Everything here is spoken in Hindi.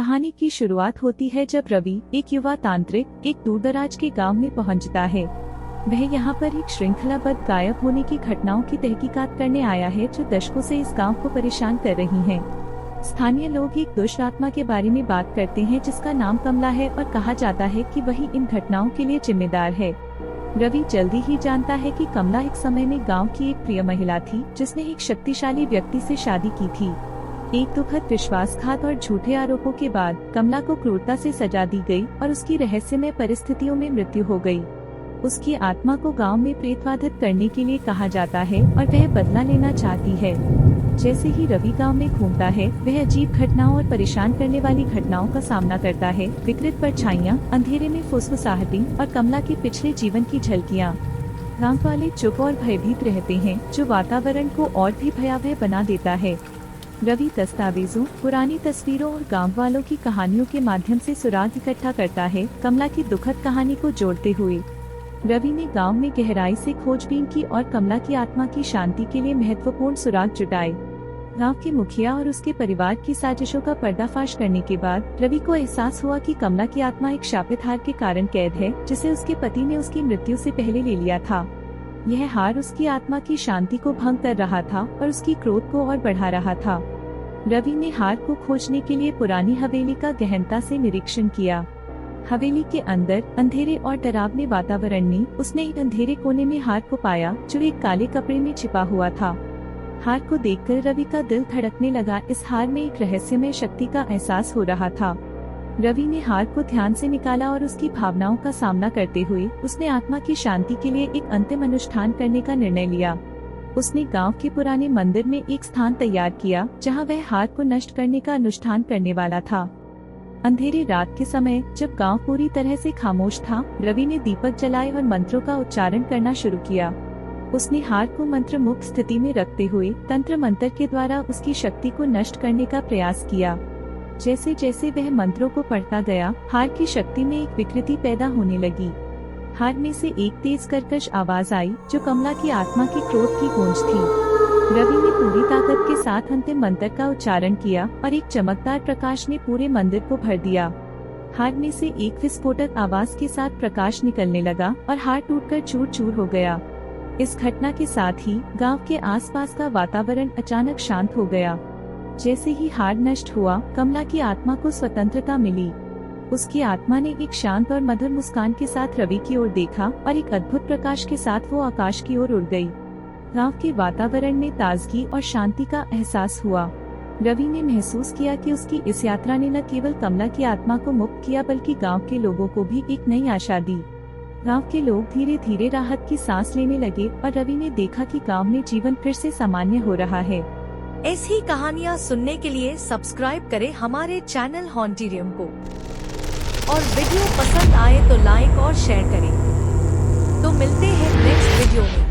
कहानी की शुरुआत होती है जब रवि, एक युवा तांत्रिक, एक दूरदराज के गांव में पहुंचता है। वह यहाँ पर एक श्रृंखलाबद्ध गायब होने की घटनाओं की तहकीकात करने आया है जो दशकों से इस गांव को परेशान कर रही हैं। स्थानीय लोग एक दुष्ट आत्मा के बारे में बात करते हैं जिसका नाम कमला है और कहा जाता है कि वही इन घटनाओं के लिए जिम्मेदार है। रवि जल्दी ही जानता है कि कमला एक समय में गांव की एक प्रिय महिला थी जिसने एक शक्तिशाली व्यक्ति से शादी की थी। एक दुखद विश्वासघात और झूठे आरोपों के बाद कमला को क्रूरता से सजा दी गई और उसकी रहस्यमय परिस्थितियों में मृत्यु हो गई। उसकी आत्मा को गांव में प्रेतवाधित करने के लिए कहा जाता है और वह बदला लेना चाहती है। जैसे ही रवि गांव में घूमता है, वह अजीब घटनाओं और परेशान करने वाली घटनाओं का सामना करता है। विकृत परछाइयां, अंधेरे में फुसफुसाहटी और कमला के पिछले जीवन की झलकियां। गांव वाले चुप और भयभीत रहते हैं, जो वातावरण को और भी भयावह बना देता है। रवि दस्तावेजों, पुरानी तस्वीरों और गांव वालों की कहानियों के माध्यम से सुराग इकट्ठा करता है, कमला की दुखद कहानी को जोड़ते हुए। रवि ने गांव में गहराई से खोजबीन की और कमला की आत्मा की शांति के लिए महत्वपूर्ण सुराग जुटाए। गांव के मुखिया और उसके परिवार की साजिशों का पर्दाफाश करने के बाद रवि को एहसास हुआ कि कमला की आत्मा एक शापित हार के कारण कैद है, जिसे उसके पति ने उसकी मृत्यु से पहले ले लिया था। यह हार उसकी आत्मा की शांति को भंग कर रहा था और उसकी क्रोध को और बढ़ा रहा था। रवि ने हार को खोजने के लिए पुरानी हवेली का गहनता से निरीक्षण किया। हवेली के अंदर अंधेरे और डरावने वातावरण में उसने एक अंधेरे कोने में हार को पाया जो एक काले कपड़े में छिपा हुआ था। हार को देखकर रवि का दिल धड़कने लगा। इस हार में एक रहस्यमय शक्ति का एहसास हो रहा था। रवि ने हार को ध्यान से निकाला और उसकी भावनाओं का सामना करते हुए उसने आत्मा की शांति के लिए एक अंतिम अनुष्ठान करने का निर्णय लिया। उसने गांव के पुराने मंदिर में एक स्थान तैयार किया जहां वह हार को नष्ट करने का अनुष्ठान करने वाला था। अंधेरी रात के समय जब गांव पूरी तरह से खामोश था, रवि ने दीपक जलाए और मंत्रों का उच्चारण करना शुरू किया। उसने हार को मंत्र मुक्त स्थिति में रखते हुए तंत्र मंत्र के द्वारा उसकी शक्ति को नष्ट करने का प्रयास किया। जैसे जैसे वह मंत्रों को पढ़ता गया, हार की शक्ति में एक विकृति पैदा होने लगी। हार में से एक तेज कर्कश आवाज आई जो कमला की आत्मा की क्रोध की गूंज थी। रवि ने पूरी ताकत के साथ अंतिम मंत्र का उच्चारण किया और एक चमकदार प्रकाश ने पूरे मंदिर को भर दिया। हार में से एक विस्फोटक आवाज के साथ प्रकाश निकलने लगा और हार टूटकर चूर चूर हो गया। इस घटना के साथ ही गांव के आसपास का वातावरण अचानक शांत हो गया। जैसे ही हार नष्ट हुआ, कमला की आत्मा को स्वतंत्रता मिली। उसकी आत्मा ने एक शांत और मधुर मुस्कान के साथ रवि की ओर देखा और एक अद्भुत प्रकाश के साथ वो आकाश की ओर उड़ गई। गांव के वातावरण में ताजगी और शांति का एहसास हुआ। रवि ने महसूस किया कि उसकी इस यात्रा ने न केवल कमला की आत्मा को मुक्त किया बल्कि गांव के लोगों को भी एक नई आशा दी। गांव के लोग धीरे धीरे राहत की सांस लेने लगे और रवि ने देखा कि गांव में जीवन फिर से सामान्य हो रहा है। ऐसी कहानियाँ सुनने के लिए सब्सक्राइब करें हमारे चैनल हॉन्टेरियम को और वीडियो पसंद आए तो लाइक और शेयर करें। तो मिलते हैं नेक्स्ट वीडियो में।